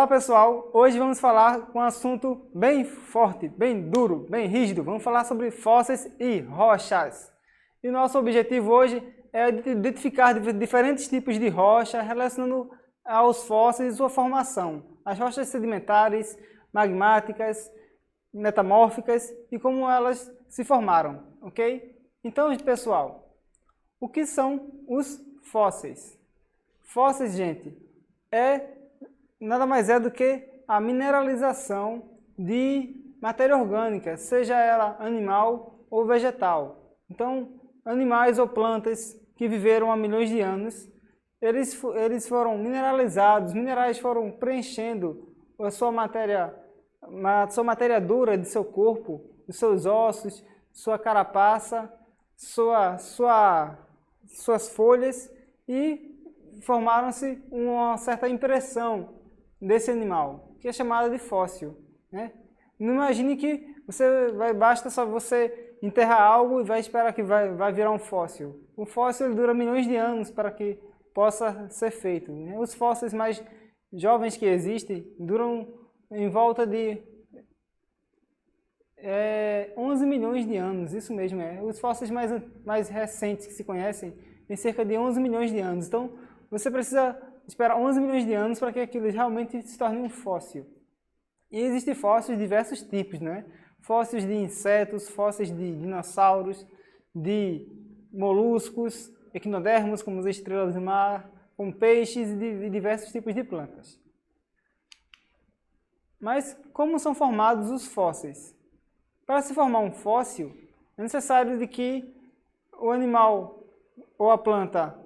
Olá pessoal, hoje vamos falar com um assunto bem forte, bem duro, bem rígido. Vamos falar sobre fósseis e rochas. E nosso objetivo hoje é identificar diferentes tipos de rocha relacionando aos fósseis e sua formação. As rochas sedimentares, magmáticas, metamórficas e como elas se formaram, ok? Então pessoal, o que são os fósseis? Fósseis, gente, nada mais é do que a mineralização de matéria orgânica, seja ela animal ou vegetal. Então, animais ou plantas que viveram há milhões de anos, eles foram mineralizados, minerais foram preenchendo a sua matéria dura de seu corpo, os seus ossos, sua carapaça, suas folhas e formaram-se uma certa impressão desse animal, que é chamada de fóssil, né? Não imagine que basta só você enterrar algo e vai esperar que vai virar um fóssil. O fóssil ele dura milhões de anos para que possa ser feito, né? Os fósseis mais jovens que existem duram em volta de 11 milhões de anos, isso mesmo. Os fósseis mais recentes que se conhecem têm cerca de 11 milhões de anos. Então, você precisa esperar 11 milhões de anos para que aquilo realmente se torne um fóssil. E existem fósseis de diversos tipos, né? Fósseis de insetos, fósseis de dinossauros, de moluscos, equinodermos, como as estrelas do mar, com peixes e de diversos tipos de plantas. Mas como são formados os fósseis? Para se formar um fóssil, é necessário de que o animal ou a planta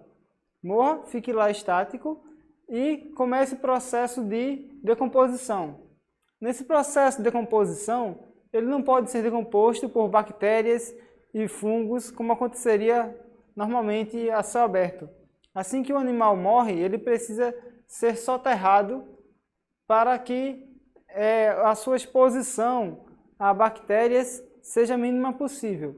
morra, fique lá estático e comece o processo de decomposição. Nesse processo de decomposição, ele não pode ser decomposto por bactérias e fungos, como aconteceria normalmente a céu aberto. Assim que o animal morre, ele precisa ser soterrado para que a sua exposição a bactérias seja a mínima possível.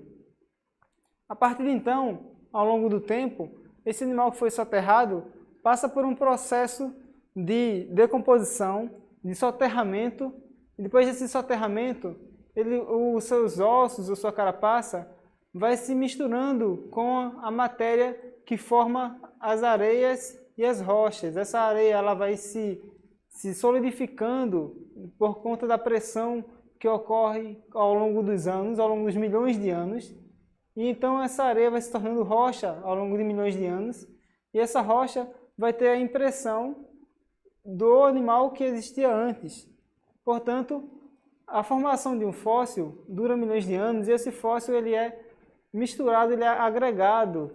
A partir de então, ao longo do tempo, esse animal que foi soterrado passa por um processo de decomposição, de soterramento, e depois desse soterramento, os seus ossos, a sua carapaça, vai se misturando com a matéria que forma as areias e as rochas. Essa areia ela vai se solidificando por conta da pressão que ocorre ao longo dos anos, ao longo dos milhões de anos. E então essa areia vai se tornando rocha ao longo de milhões de anos. E essa rocha vai ter a impressão do animal que existia antes. Portanto, a formação de um fóssil dura milhões de anos e esse fóssil ele é misturado, ele é agregado,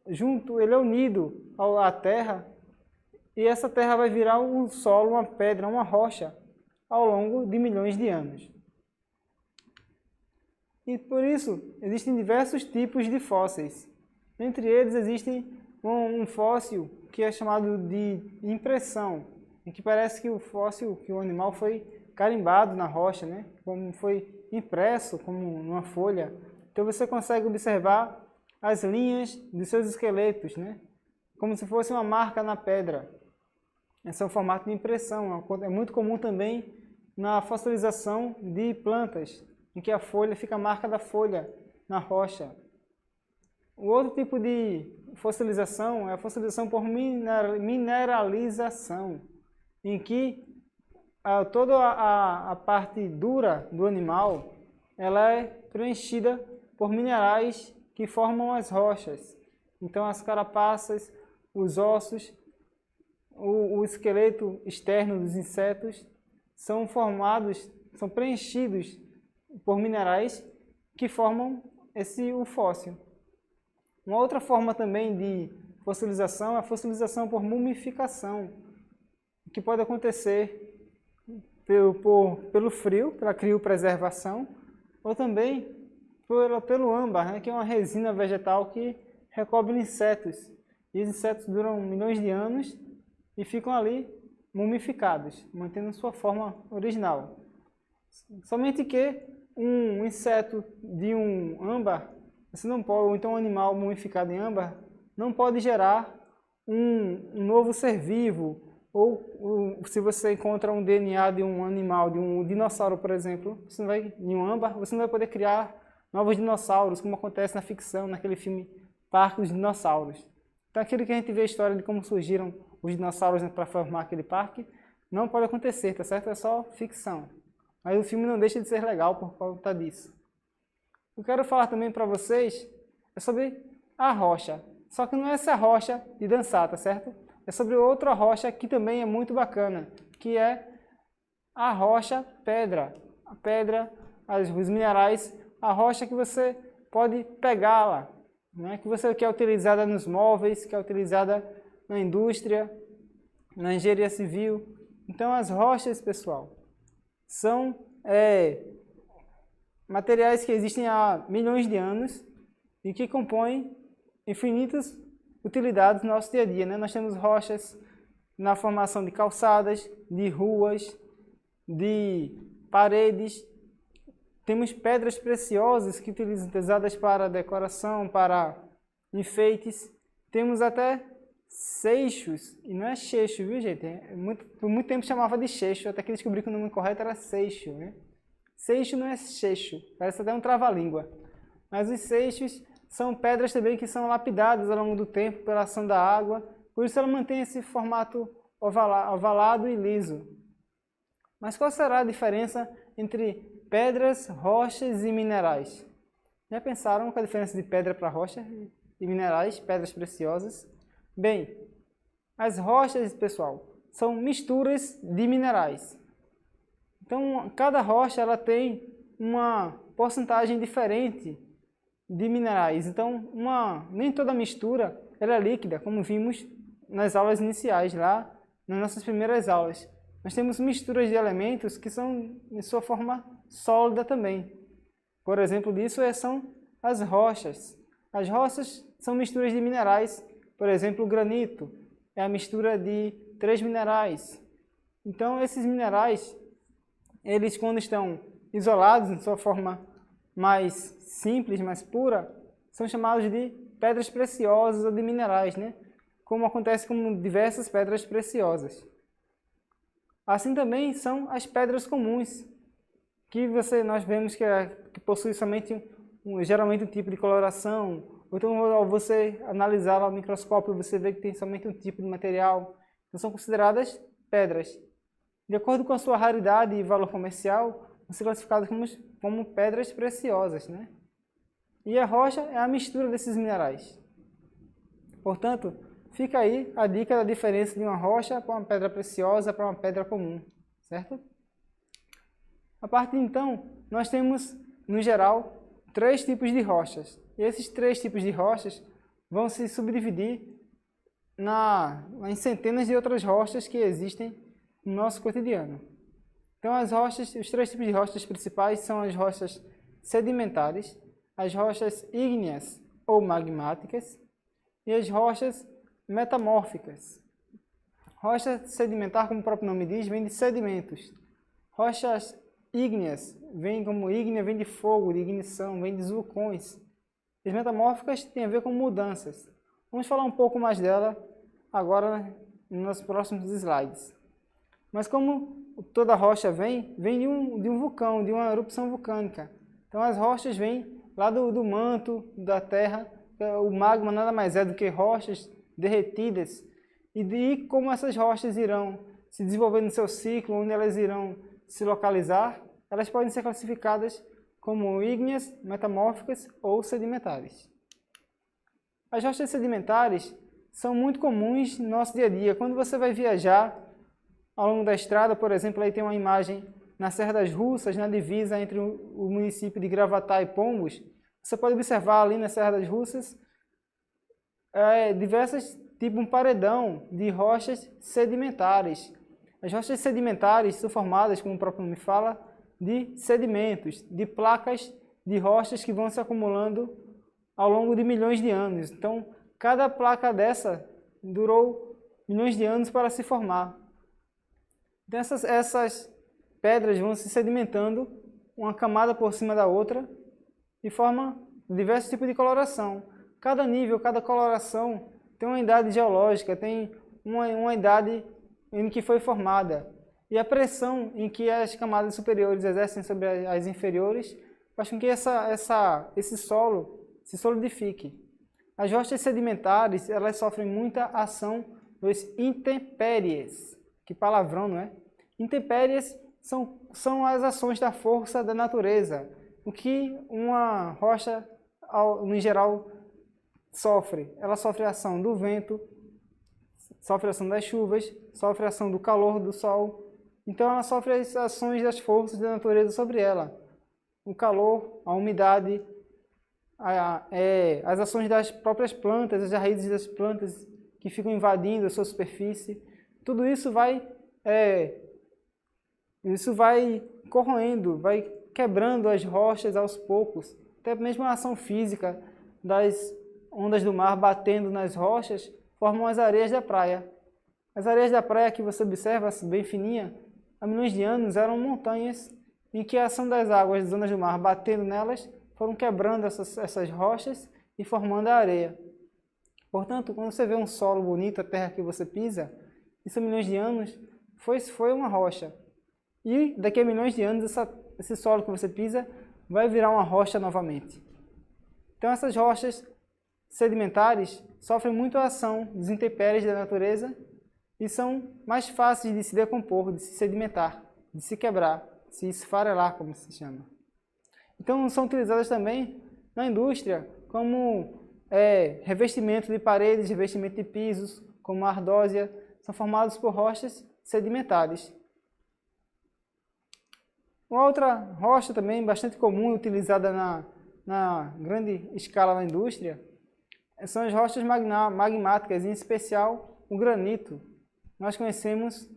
ele é unido à terra e essa terra vai virar um solo, uma pedra, uma rocha ao longo de milhões de anos. E por isso, existem diversos tipos de fósseis. Entre eles, existe um fóssil que é chamado de impressão, em que parece que o fóssil, que o animal foi carimbado na rocha, né? Como foi impresso, como numa folha. Então você consegue observar as linhas dos seus esqueletos, né? Como se fosse uma marca na pedra. Esse é o formato de impressão. É muito comum também na fossilização de plantas, em que a folha fica a marca da folha na rocha. O outro tipo de fossilização é a fossilização por mineralização, em que toda a parte dura do animal ela é preenchida por minerais que formam as rochas. Então as carapaças, os ossos, o esqueleto externo dos insetos são preenchidos por minerais que formam o fóssil. Uma outra forma também de fossilização é a fossilização por mumificação, que pode acontecer pelo frio, pela criopreservação, ou também pelo âmbar, né, que é uma resina vegetal que recobre insetos. E os insetos duram milhões de anos e ficam ali mumificados, mantendo sua forma original. Somente que um inseto de um âmbar, você não pode, ou então um animal mumificado em âmbar, não pode gerar um novo ser vivo, ou se você encontra um DNA de um animal, de um dinossauro, por exemplo, em um âmbar, você não vai poder criar novos dinossauros, como acontece na ficção, naquele filme Parque dos Dinossauros. Então aquilo que a gente vê a história de como surgiram os dinossauros, né, para formar aquele parque, não pode acontecer, tá certo? É só ficção. Mas o filme não deixa de ser legal por conta disso. Eu quero falar também para vocês sobre a rocha. Só que não é essa rocha de dançar, tá certo? É sobre outra rocha que também é muito bacana, que é a rocha pedra. A pedra, os minerais, a rocha que você pode pegá-la, né? Que você quer utilizada nos móveis, que é utilizada na indústria, na engenharia civil. Então as rochas, pessoal, são materiais que existem há milhões de anos e que compõem infinitas utilidades no nosso dia a dia, né? Nós temos rochas na formação de calçadas, de ruas, de paredes. Temos pedras preciosas que utilizadas para decoração, para enfeites. Temos até seixos, e não é cheixo, viu, gente? Por muito tempo chamava de cheixo, até que descobri que o nome correto era seixo, né? Seixo não é cheixo, parece até um trava-língua. Mas os seixos são pedras também que são lapidadas ao longo do tempo pela ação da água, por isso ela mantém esse formato ovalado e liso. Mas qual será a diferença entre pedras, rochas e minerais? Já pensaram qual a diferença de pedra para rocha e minerais, pedras preciosas? Bem, as rochas, pessoal, são misturas de minerais. Então, cada rocha ela tem uma porcentagem diferente de minerais. Então, nem toda mistura ela é líquida, como vimos nas aulas iniciais, lá nas nossas primeiras aulas. Nós temos misturas de elementos que são em sua forma sólida também. Por exemplo disso são as rochas. As rochas são misturas de minerais. Por exemplo, o granito é a mistura de 3 minerais. Então, esses minerais, eles quando estão isolados em sua forma mais simples, mais pura, são chamados de pedras preciosas ou de minerais, né? Como acontece com diversas pedras preciosas. Assim também são as pedras comuns, que nós vemos que possui somente geralmente um tipo de coloração, ou então ao você analisar ao microscópio você vê que tem somente um tipo de material. Então são consideradas pedras. De acordo com a sua raridade e valor comercial, vão ser classificadas como pedras preciosas, né? E a rocha é a mistura desses minerais. Portanto, fica aí a dica da diferença de uma rocha para uma pedra preciosa para uma pedra comum, certo? A partir de então, nós temos, no geral, 3 tipos de rochas. E esses 3 tipos de rochas vão se subdividir em centenas de outras rochas que existem no nosso cotidiano. Então, os 3 tipos de rochas principais são as rochas sedimentares, as rochas ígneas ou magmáticas e as rochas metamórficas. Rocha sedimentar, como o próprio nome diz, vem de sedimentos. Rochas ígneas, vem de fogo, de ignição, vem de vulcões. As metamórficas têm a ver com mudanças. Vamos falar um pouco mais dela agora nos próximos slides. Mas como toda rocha vem de um vulcão, de uma erupção vulcânica. Então as rochas vêm lá do manto da Terra. O magma nada mais é do que rochas derretidas. E como essas rochas irão se desenvolver no seu ciclo, onde elas irão se localizar, elas podem ser classificadas como ígneas, metamórficas ou sedimentares. As rochas sedimentares são muito comuns no nosso dia a dia. Quando você vai viajar ao longo da estrada, por exemplo, aí tem uma imagem na Serra das Russas, na divisa entre o município de Gravatá e Pombos. Você pode observar ali na Serra das Russas tipo um paredão de rochas sedimentares. As rochas sedimentares são formadas, como o próprio nome fala, de sedimentos, de placas de rochas que vão se acumulando ao longo de milhões de anos. Então, cada placa dessa durou milhões de anos para se formar. Então, essas pedras vão se sedimentando, uma camada por cima da outra, e formam diversos tipos de coloração. Cada nível, cada coloração tem uma idade geológica, tem uma idade em que foi formada e a pressão em que as camadas superiores exercem sobre as inferiores faz com que esse solo se solidifique. As rochas sedimentares, elas sofrem muita ação dos intempéries. Que palavrão, não é? Intempéries são as ações da força da natureza. O que uma rocha, no geral, sofre? Ela sofre a ação do vento, sofre a ação das chuvas, sofre a ação do calor do sol. Então ela sofre as ações das forças da natureza sobre ela. O calor, a umidade, as ações das próprias plantas, as raízes das plantas que ficam invadindo a sua superfície. Tudo isso vai corroendo, vai quebrando as rochas aos poucos. Até mesmo a ação física das ondas do mar batendo nas rochas formam as areias da praia. As areias da praia que você observa, bem fininha, há milhões de anos eram montanhas em que a ação das águas das ondas do mar batendo nelas foram quebrando essas rochas e formando a areia. Portanto, quando você vê um solo bonito, a terra que você pisa, isso há milhões de anos foi uma rocha. E daqui a milhões de anos esse solo que você pisa vai virar uma rocha novamente. Então essas rochas sedimentares sofrem muito a ação dos intempéries da natureza e são mais fáceis de se decompor, de se sedimentar, de se quebrar, de se esfarelar, como se chama. Então são utilizadas também na indústria como revestimento de paredes, revestimento de pisos, como a ardósia, são formados por rochas sedimentares. Uma outra rocha também bastante comum, utilizada na grande escala na indústria, são as rochas magmáticas, em especial o granito. Nós conhecemos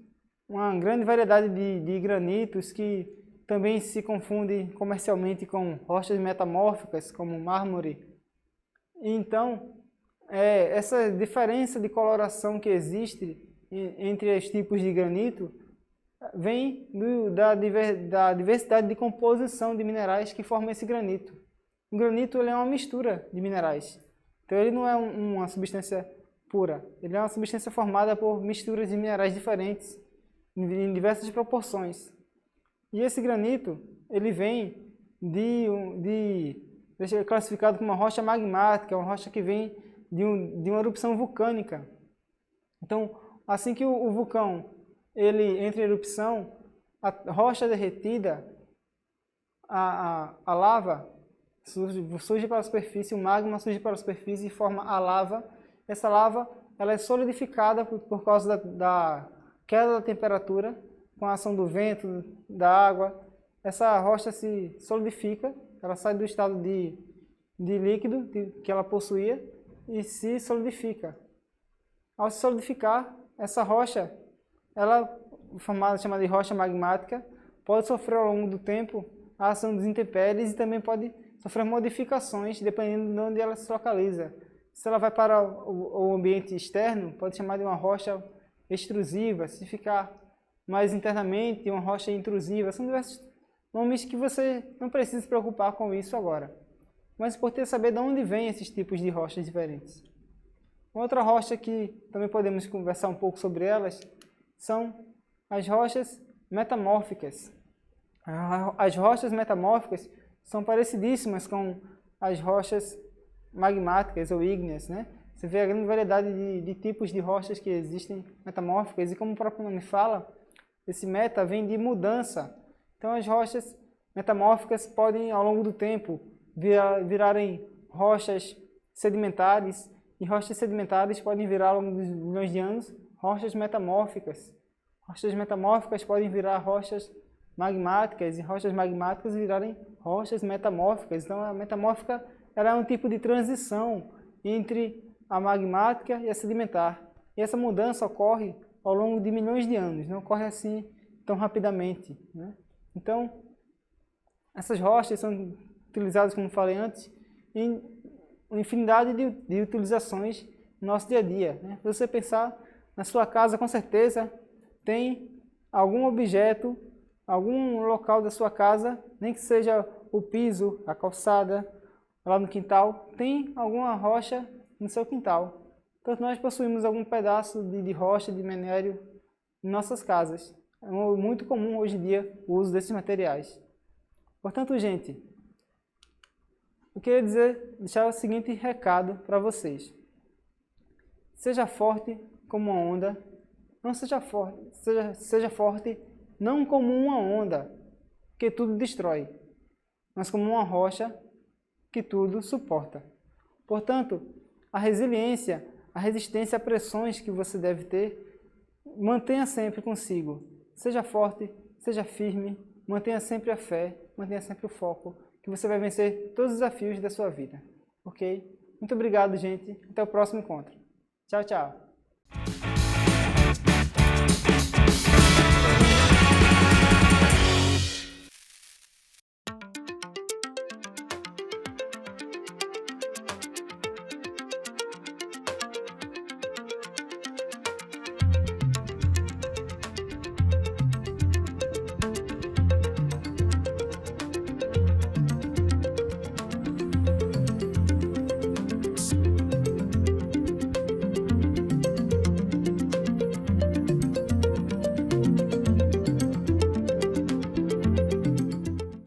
uma grande variedade de granitos que também se confundem comercialmente com rochas metamórficas, como mármore. Então, essa diferença de coloração que existe entre os tipos de granito vem da diversidade de composição de minerais que formam esse granito. O granito ele é uma mistura de minerais. Então ele não é uma substância pura, ele é uma substância formada por misturas de minerais diferentes em diversas proporções. E esse granito, ele vem classificado como uma rocha magmática, uma rocha que vem de uma erupção vulcânica. Então, assim que o vulcão ele entra em erupção, a rocha derretida, a lava surge para a superfície, o magma surge para a superfície e forma a lava. Essa lava ela é solidificada por causa da queda da temperatura, com a ação do vento, da água. Essa rocha se solidifica, ela sai do estado de líquido que ela possuía e se solidifica. Ao se solidificar, essa rocha, ela chamada de rocha magmática, pode sofrer ao longo do tempo a ação dos intempéries e também pode sofrer modificações dependendo de onde ela se localiza. Se ela vai para o ambiente externo, pode chamar de uma rocha extrusiva. Se ficar mais internamente, uma rocha intrusiva. São diversos nomes que você não precisa se preocupar com isso agora. Mas é importante saber de onde vêm esses tipos de rochas diferentes. Outra rocha que também podemos conversar um pouco sobre elas são as rochas metamórficas. As rochas metamórficas são parecidíssimas com as rochas magmáticas ou ígneas, né? Você vê a grande variedade de tipos de rochas que existem metamórficas e, como o próprio nome fala, esse meta vem de mudança. Então as rochas metamórficas podem ao longo do tempo virarem rochas sedimentares e rochas sedimentares podem virar ao longo dos milhões de anos rochas metamórficas. Rochas metamórficas podem virar rochas magmáticas e rochas magmáticas virarem rochas metamórficas. Então a metamórfica ela é um tipo de transição entre a magmática e a sedimentar. E essa mudança ocorre ao longo de milhões de anos, não ocorre assim tão rapidamente, né? Então, essas rochas são utilizadas, como falei antes, em uma infinidade de utilizações no nosso dia a dia, né? Se você pensar na sua casa, com certeza tem algum objeto, algum local da sua casa, nem que seja o piso, a calçada, lá no quintal, tem alguma rocha no seu quintal. Então nós possuímos algum pedaço de rocha, de minério em nossas casas. É muito comum hoje em dia o uso desses materiais. Portanto, gente, eu queria deixar o seguinte recado para vocês. Seja forte como uma onda, não seja forte, seja forte não como uma onda, que tudo destrói, mas como uma rocha que tudo suporta. Portanto, a resiliência, a resistência a pressões que você deve ter, mantenha sempre consigo. Seja forte, seja firme, mantenha sempre a fé, mantenha sempre o foco, que você vai vencer todos os desafios da sua vida. Ok? Muito obrigado, gente. Até o próximo encontro. Tchau, tchau.